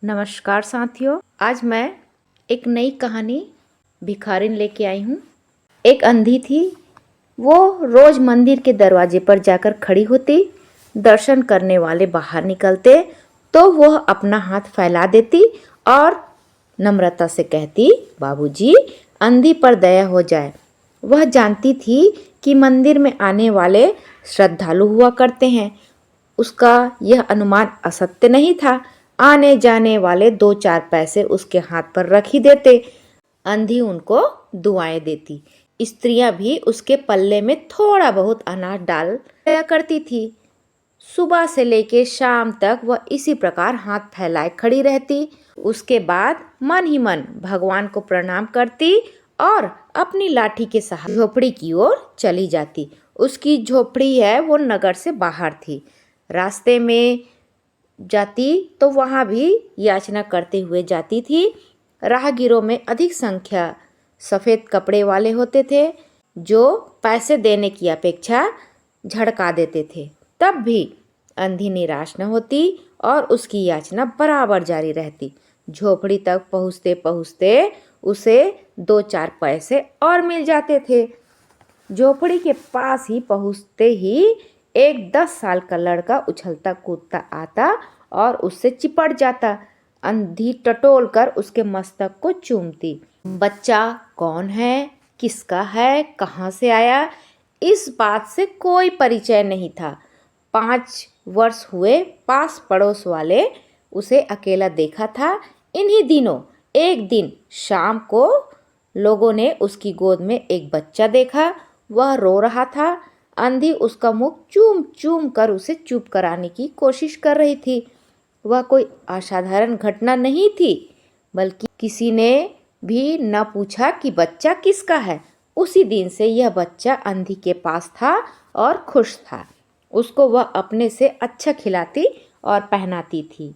नमस्कार साथियों, आज मैं एक नई कहानी भिखारिन लेके आई हूँ। एक अंधी थी। वो रोज मंदिर के दरवाजे पर जाकर खड़ी होती। दर्शन करने वाले बाहर निकलते तो वह अपना हाथ फैला देती और नम्रता से कहती, बाबूजी, अंधी पर दया हो जाए। वह जानती थी कि मंदिर में आने वाले श्रद्धालु हुआ करते हैं। उसका यह अनुमान असत्य नहीं था। आने जाने वाले 2-4 पैसे उसके हाथ पर रख ही देते। अंधी उनको दुआएं देती। स्त्रियां भी उसके पल्ले में थोड़ा बहुत अनाज डाल दिया करती थी। सुबह से लेकर शाम तक वह इसी प्रकार हाथ फैलाए खड़ी रहती। उसके बाद मन ही मन भगवान को प्रणाम करती और अपनी लाठी के सहारे झोपड़ी की ओर चली जाती। उसकी झोपड़ी है वो नगर से बाहर थी। रास्ते में जाती तो वहाँ भी याचना करते हुए जाती थी। राहगीरों में अधिक संख्या सफ़ेद कपड़े वाले होते थे जो पैसे देने की अपेक्षा झड़का देते थे। तब भी अंधी निराश न होती और उसकी याचना बराबर जारी रहती। झोपड़ी तक पहुँचते पहुँचते उसे 2-4 पैसे और मिल जाते थे। झोपड़ी के पास ही पहुँचते ही एक 10 साल का लड़का उछलता कूदता आता और उससे चिपट जाता। अंधी टटोल कर उसके मस्तक को चूमती। बच्चा कौन है, किसका है, कहाँ से आया, इस बात से कोई परिचय नहीं था। 5 वर्ष हुए पास पड़ोस वाले उसे अकेला देखा था। इन्हीं दिनों एक दिन शाम को लोगों ने उसकी गोद में एक बच्चा देखा। वह रो रहा था। अंधी उसका मुख चूम चूम कर उसे चुप कराने की कोशिश कर रही थी। वह कोई असाधारण घटना नहीं थी, बल्कि किसी ने भी न पूछा कि बच्चा किसका है। उसी दिन से यह बच्चा अंधी के पास था और खुश था। उसको वह अपने से अच्छा खिलाती और पहनाती थी।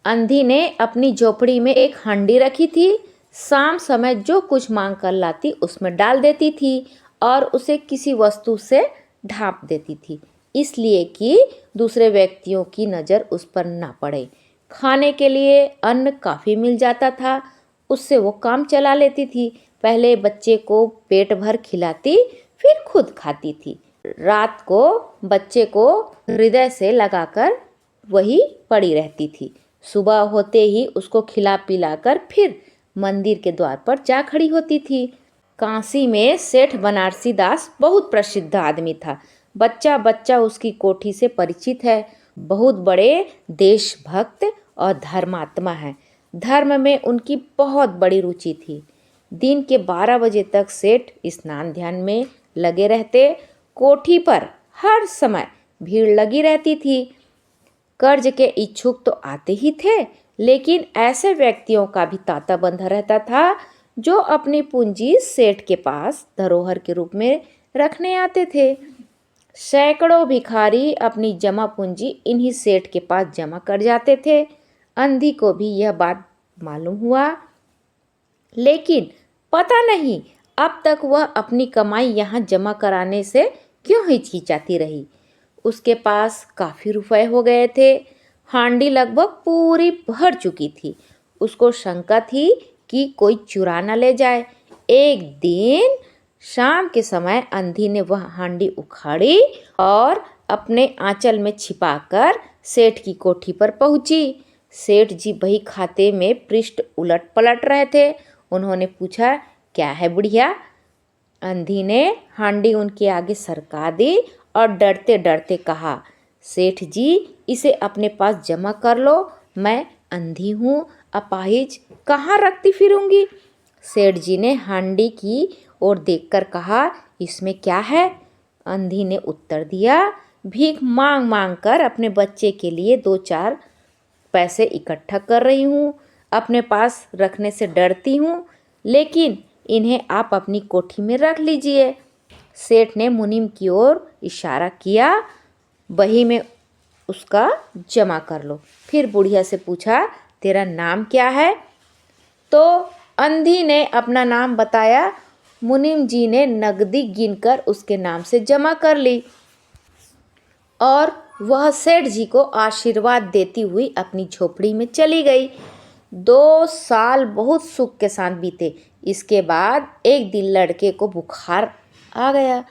अंधी ने अपनी झोपड़ी में एक हांडी रखी थी। शाम समय जो कुछ मांग कर लाती उसमें डाल देती थी और उसे किसी वस्तु से ढांप देती थी, इसलिए कि दूसरे व्यक्तियों की नज़र उस पर ना पड़े। खाने के लिए अन्न काफ़ी मिल जाता था। उससे वो काम चला लेती थी। पहले बच्चे को पेट भर खिलाती, फिर खुद खाती थी। रात को बच्चे को हृदय से लगाकर वही पड़ी रहती थी। सुबह होते ही उसको खिला पिलाकर फिर मंदिर के द्वार पर जा खड़ी होती थी। काशी में सेठ बनारसी दास बहुत प्रसिद्ध आदमी था। बच्चा बच्चा उसकी कोठी से परिचित है। बहुत बड़े देशभक्त और धर्मात्मा है। धर्म में उनकी बहुत बड़ी रुचि थी। दिन के 12 बजे तक सेठ स्नान ध्यान में लगे रहते। कोठी पर हर समय भीड़ लगी रहती थी। कर्ज के इच्छुक तो आते ही थे, लेकिन ऐसे व्यक्तियों का भी तांता बंधा रहता था जो अपनी पूंजी सेठ के पास धरोहर के रूप में रखने आते थे। सैकड़ों भिखारी अपनी जमा पूंजी इन्हीं सेठ के पास जमा कर जाते थे। अंधी को भी यह बात मालूम हुआ, लेकिन पता नहीं अब तक वह अपनी कमाई यहाँ जमा कराने से क्यों हिचकिचाती रही। उसके पास काफ़ी रुपए हो गए थे। हांडी लगभग पूरी भर चुकी थी। उसको शंका थी कि कोई चुरा न ले जाए। एक दिन शाम के समय अंधी ने वह हांडी उखाड़ी और अपने आंचल में छिपाकर सेठ की कोठी पर पहुंची। सेठ जी बही खाते में पृष्ठ उलट पलट रहे थे। उन्होंने पूछा, क्या है बुढ़िया? अंधी ने हांडी उनके आगे सरका दी और डरते डरते कहा, सेठ जी, इसे अपने पास जमा कर लो। मैं अंधी हूँ, अपाहिज, कहाँ रखती फिरूंगी। सेठ जी ने हांडी की ओर देखकर कहा, इसमें क्या है? अंधी ने उत्तर दिया, भीख मांग मांग कर अपने बच्चे के लिए 2-4 पैसे इकट्ठा कर रही हूँ। अपने पास रखने से डरती हूँ, लेकिन इन्हें आप अपनी कोठी में रख लीजिए। सेठ ने मुनीम की ओर इशारा किया, बही में उसका जमा कर लो। फिर बुढ़िया से पूछा, तेरा नाम क्या है? तो अंधी ने अपना नाम बताया। मुनीम जी ने नगदी गिनकर उसके नाम से जमा कर ली और वह सेठ जी को आशीर्वाद देती हुई अपनी झोपड़ी में चली गई। 2 साल बहुत सुख के साथ बीते। इसके बाद एक दिन लड़के को बुखार आ गया।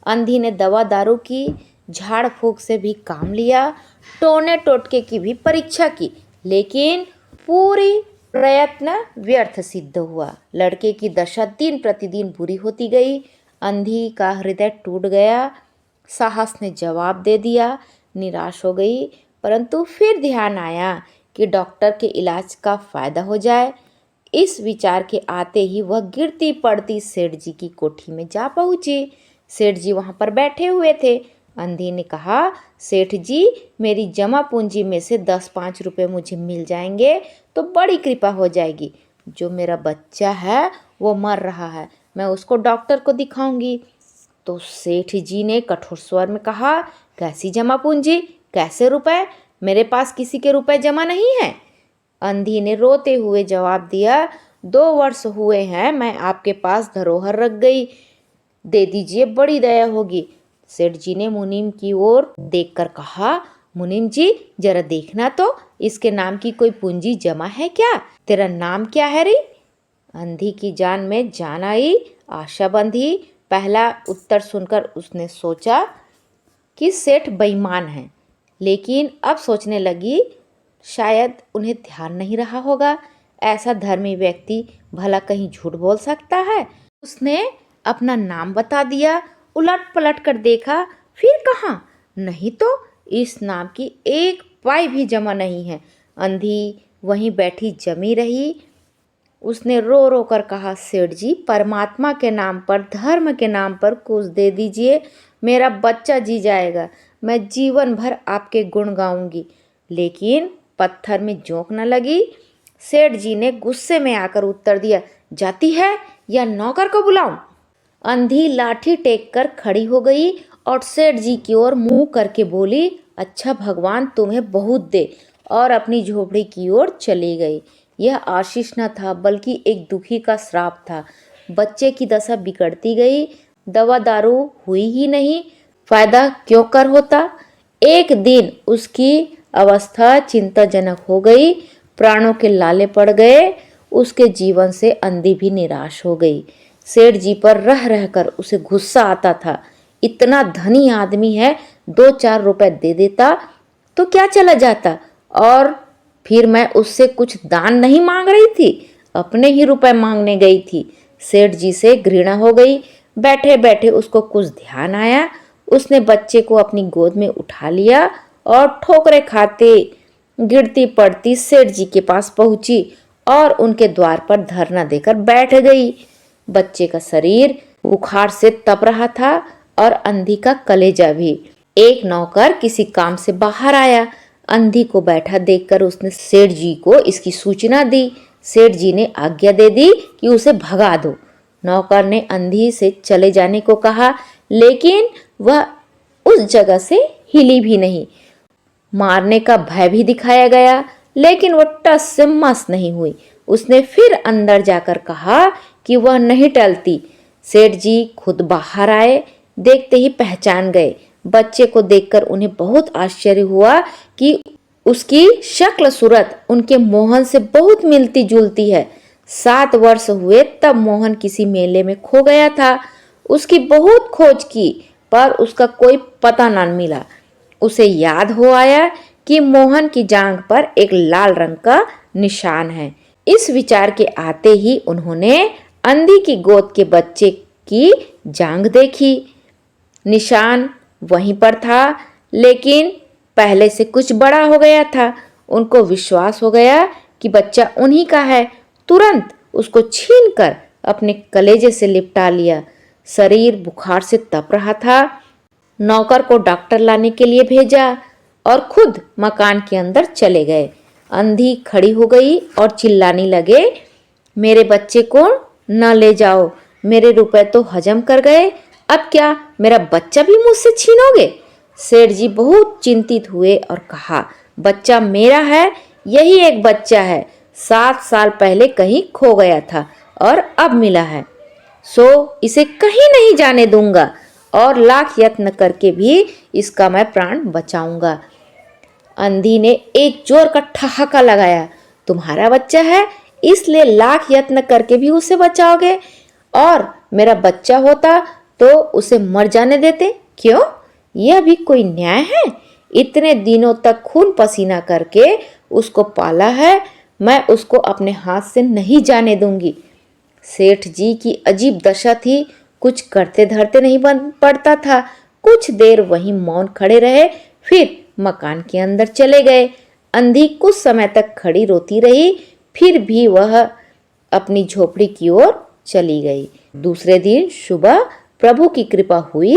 अंधी ने दवा दारू की, झाड़ फूक से भी काम लिया, टोने टोटके की भी परीक्षा की, लेकिन पूरी प्रयत्न व्यर्थ सिद्ध हुआ। लड़के की दशा दिन प्रतिदिन बुरी होती गई। अंधी का हृदय टूट गया। साहस ने जवाब दे दिया, निराश हो गई, परंतु फिर ध्यान आया कि डॉक्टर के इलाज का फायदा हो जाए। इस विचार के आते ही वह गिरती पड़ती सेठ जी की कोठी में जा पहुंची। सेठ जी वहां पर बैठे हुए थे। अंधी ने कहा, सेठ जी, मेरी जमा पूंजी में से 10-5 रुपए मुझे मिल जाएंगे तो बड़ी कृपा हो जाएगी। जो मेरा बच्चा है वो मर रहा है, मैं उसको डॉक्टर को दिखाऊंगी। तो सेठ जी ने कठोर स्वर में कहा, कैसी जमा पूंजी, कैसे रुपए? मेरे पास किसी के रुपए जमा नहीं है। अंधी ने रोते हुए जवाब दिया, 2 वर्ष हुए हैं मैं आपके पास धरोहर रख गई, दे दीजिए, बड़ी दया होगी। सेठ जी ने मुनीम की ओर देखकर कहा, मुनीम जी जरा देखना तो, इसके नाम की कोई पूंजी जमा है क्या? तेरा नाम क्या है रे? अंधी की जान में जान आई, आशा बंधी। पहला उत्तर सुनकर उसने सोचा कि सेठ बेईमान है, लेकिन अब सोचने लगी शायद उन्हें ध्यान नहीं रहा होगा। ऐसा धर्मी व्यक्ति भला कहीं झूठ बोल सकता है? उसने अपना नाम बता दिया। उलट पलट कर देखा, फिर कहा, नहीं तो इस नाम की एक पाई भी जमा नहीं है। अंधी वहीं बैठी जमी रही। उसने रो रो कर कहा, सेठ जी, परमात्मा के नाम पर, धर्म के नाम पर कुछ दे दीजिए, मेरा बच्चा जी जाएगा, मैं जीवन भर आपके गुण गाऊंगी। लेकिन पत्थर में जोंक न लगी। सेठ जी ने गुस्से में आकर उत्तर दिया, जाती है या नौकर को बुलाऊं? अंधी लाठी टेक कर खड़ी हो गई और सेठ जी की ओर मुंह करके बोली, अच्छा भगवान तुम्हें बहुत दे, और अपनी झोपड़ी की ओर चली गई। यह आशीष न था बल्कि एक दुखी का श्राप था। बच्चे की दशा बिगड़ती गई। दवा दारू हुई ही नहीं, फायदा क्यों कर होता। एक दिन उसकी अवस्था चिंताजनक हो गई, प्राणों के लाले पड़ गए। उसके जीवन से अंधी भी निराश हो गई। सेठ जी पर रह रहकर उसे गुस्सा आता था। इतना धनी आदमी है, 2-4 रुपए दे देता तो क्या चला जाता, और फिर मैं उससे कुछ दान नहीं मांग रही थी, अपने ही रुपए मांगने गई थी। सेठ जी से घृणा हो गई। बैठे बैठे उसको कुछ ध्यान आया। उसने बच्चे को अपनी गोद में उठा लिया और ठोकरे खाते गिरती पड़ती सेठ जी के पास पहुंची और उनके द्वार पर धरना देकर बैठ गई। बच्चे का शरीर बुखार से तप रहा था और अंधी का कलेजा भी। एक नौकर किसी काम से बाहर आया। अंधी को बैठा देखकर उसने सेठ जी को इसकी सूचना दी। सेठ जी ने आज्ञा दे दी कि उसे भगा दो। नौकर ने अंधी से चले जाने को कहा, लेकिन वह उस जगह से हिली भी नहीं। मारने का भय भी दिखाया गया, लेकिन वह टस से मस नहीं हुई। उसने फिर अंदर जाकर कहा कि वह नहीं टलती। सेठ जी खुद बाहर आए, देखते ही पहचान गए। बच्चे को देखकर उन्हें बहुत आश्चर्य हुआ कि उसकी शक्ल सूरत उनके मोहन से बहुत मिलती जुलती है। 7 वर्ष हुए तब मोहन किसी मेले में खो गया था। उसकी बहुत खोज की पर उसका कोई पता न मिला। उसे याद हो आया कि मोहन की जांघ पर एक लाल रंग का निशान है। इस विचार के आते ही उन्होंने अंधी की गोद के बच्चे की जांघ देखी। निशान वहीं पर था, लेकिन पहले से कुछ बड़ा हो गया था। उनको विश्वास हो गया कि बच्चा उन्हीं का है। तुरंत उसको छीनकर अपने कलेजे से लिपटा लिया। शरीर बुखार से तप रहा था। नौकर को डॉक्टर लाने के लिए भेजा और खुद मकान के अंदर चले गए। अंधी खड़ी हो गई और चिल्लाने लगे, मेरे बच्चे को न ले जाओ, मेरे रुपए तो हजम कर गए, अब क्या मेरा बच्चा भी मुझसे छीनोगे? सेठ जी बहुत चिंतित हुए और कहा, बच्चा मेरा है, यही एक बच्चा है, 7 साल पहले कहीं खो गया था और अब मिला है, सो इसे कहीं नहीं जाने दूंगा। और लाख यत्न करके भी इसका मैं प्राण बचाऊंगा। अंधी ने एक जोर का ठहाका लगाया। तुम्हारा बच्चा है इसलिए लाख यत्न करके भी उसे बचाओगे, और मेरा बच्चा होता तो उसे मर जाने देते क्यों? यह भी कोई न्याय है? इतने दिनों तक खून पसीना करके उसको पाला है, मैं उसको अपने हाथ से नहीं जाने दूंगी। सेठ जी की अजीब दशा थी, कुछ करते धरते नहीं बन पड़ता था। कुछ देर वहीं मौन खड़े रहे, फिर मकान के अंदर चले गए। अंधी कुछ समय तक खड़ी रोती रही, फिर भी वह अपनी झोपड़ी की ओर चली गई। दूसरे दिन सुबह प्रभु की कृपा हुई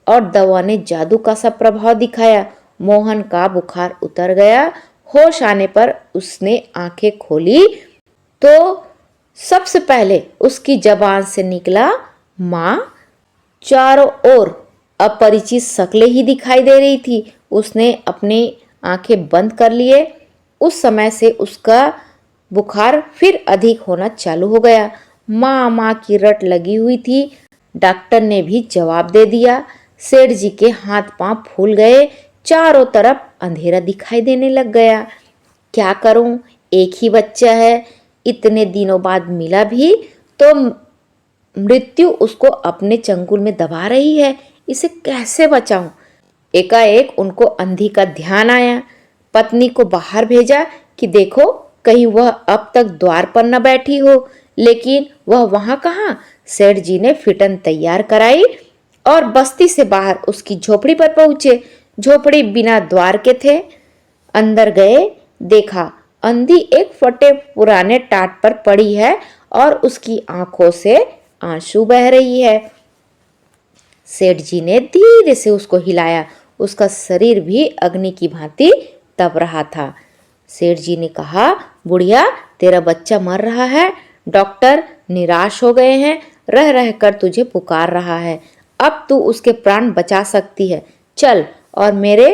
और दवा ने जादू का सा प्रभाव दिखाया। मोहन का बुखार उतर गया। होश आने पर उसने आंखें खोली तो सबसे पहले उसकी जबान से निकला माँ। चारों ओर अपरिचित शक्लें ही दिखाई दे रही थी। उसने अपनी आंखें बंद कर लिए। उस समय से उसका बुखार फिर अधिक होना चालू हो गया। माँ माँ की रट लगी हुई थी। डॉक्टर ने भी जवाब दे दिया। सेठ जी के हाथ पांव फूल गए। चारों तरफ अंधेरा दिखाई देने लग गया। क्या करूं, एक ही बच्चा है, इतने दिनों बाद मिला भी तो मृत्यु उसको अपने चंगुल में दबा रही है, इसे कैसे बचाऊं? एकाएक उनको अंधी का ध्यान आया। पत्नी को बाहर भेजा कि देखो कहीं वह अब तक द्वार पर न बैठी हो, लेकिन वह वहां कहाँ। सेठ जी ने फिटन तैयार कराई और बस्ती से बाहर उसकी झोपड़ी पर पहुंचे। झोपड़ी बिना द्वार के थे। अंदर गए, देखा अंधी एक फटे पुराने टाट पर पड़ी है और उसकी आंखों से आंसू बह रही है। सेठ जी ने धीरे से उसको हिलाया। उसका शरीर भी अग्नि की भांति तप रहा था। सेठ जी ने कहा, बुढ़िया तेरा बच्चा मर रहा है, डॉक्टर निराश हो गए हैं, रह रह कर तुझे पुकार रहा है, अब तू उसके प्राण बचा सकती है, चल और मेरे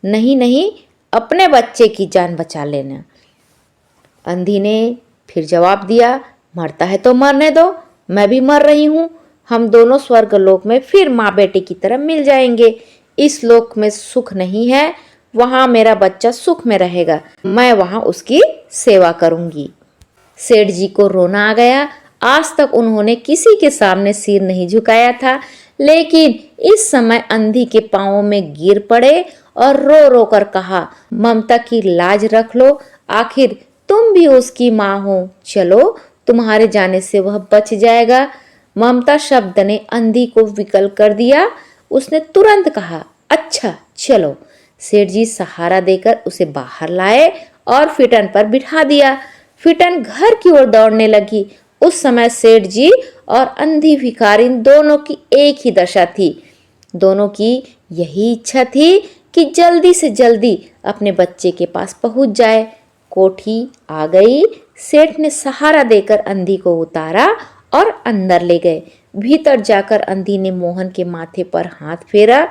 नहीं नहीं अपने बच्चे की जान बचा लेना। अंधी ने फिर जवाब दिया, मरता है तो मरने दो, मैं भी मर रही हूँ, हम दोनों स्वर्ग लोक में फिर माँ बेटे की तरह मिल जाएंगे। इस लोक में सुख नहीं है, वहां मेरा बच्चा सुख में रहेगा, मैं वहां उसकी सेवा करूंगी। सेठ जी को रोना आ गया। आज तक उन्होंने किसी के सामने सिर नहीं झुकाया था, लेकिन इस समय अंधी के पांवों में गिर पड़े और रो रो कर कहा, ममता की लाज रख लो, आखिर तुम भी उसकी माँ हो, चलो तुम्हारे जाने से वह बच जाएगा। ममता शब्द ने अंधी को विकल कर दिया। उसने तुरंत कहा, अच्छा चलो। सेठ जी सहारा देकर उसे बाहर लाए और फिटन पर बिठा दिया। फिटन घर की ओर दौड़ने लगी। उस समय सेठ जी और अंधी भिखारिन दोनों की एक ही दशा थी। दोनों की यही इच्छा थी कि जल्दी से जल्दी अपने बच्चे के पास पहुंच जाए। कोठी आ गई। सेठ ने सहारा देकर अंधी को उतारा और अंदर ले गए। भीतर जाकर अंधी ने मोहन के माथे पर हाथ फेरा।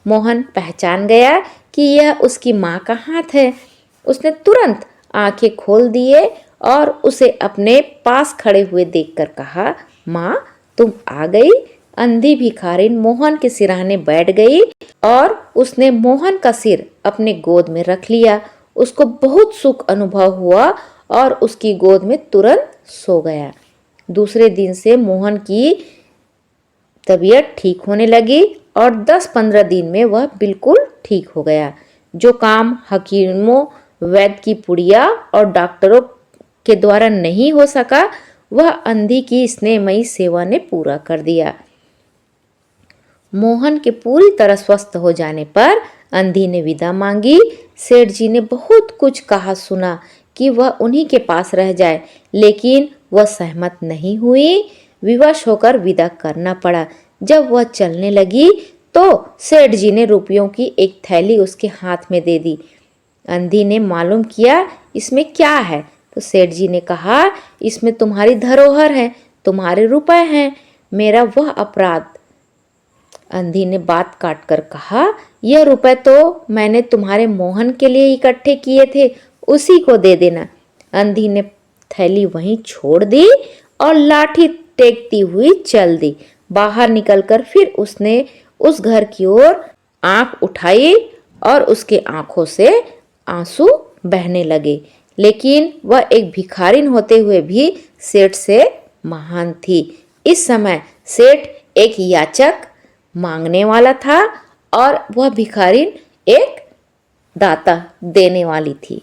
मोहन पहचान गया कि यह उसकी माँ का हाथ है। उसने तुरंत आंखें खोल दिए और उसे अपने पास खड़े हुए देखकर कहा, माँ तुम आ गई। अंधी भिखारिन मोहन के सिरहाने बैठ गई और उसने मोहन का सिर अपने गोद में रख लिया। उसको बहुत सुख अनुभव हुआ और उसकी गोद में तुरंत सो गया। दूसरे दिन से मोहन की तबीयत ठीक होने लगी और 10-15 दिन में वह बिल्कुल ठीक हो गया। जो काम हकीमों, वैद्य की पुड़िया और डॉक्टरों के द्वारा नहीं हो सका, वह अंधी की स्नेहमयी सेवा ने पूरा कर दिया। मोहन के पूरी तरह स्वस्थ हो जाने पर अंधी ने विदा मांगी। सेठ जी ने बहुत कुछ कहा सुना कि वह उन्हीं के पास रह जाए, लेकिन वह सहमत नहीं हुई। विवश होकर विदा करना पड़ा। जब वह चलने लगी तो सेठ जी ने रुपयों की एक थैली उसके हाथ में दे दी। अंधी ने मालूम किया इसमें क्या है, तो सेठ जी ने कहा, इसमें तुम्हारी धरोहर है, तुम्हारे रुपए हैं, मेरा वह अपराध। अंधी ने बात काट कर कहा, यह रुपए तो मैंने तुम्हारे मोहन के लिए इकट्ठे किए थे, उसी को दे देना। अंधी ने थैली वहीं छोड़ दी और लाठी टेकती हुई चल दी। बाहर निकलकर फिर उसने उस घर की ओर आंख उठाई और उसके आंखों से आंसू बहने लगे। लेकिन वह एक भिखारिन होते हुए भी सेठ से महान थी। इस समय सेठ एक याचक मांगने वाला था और वह भिखारिन एक दाता देने वाली थी।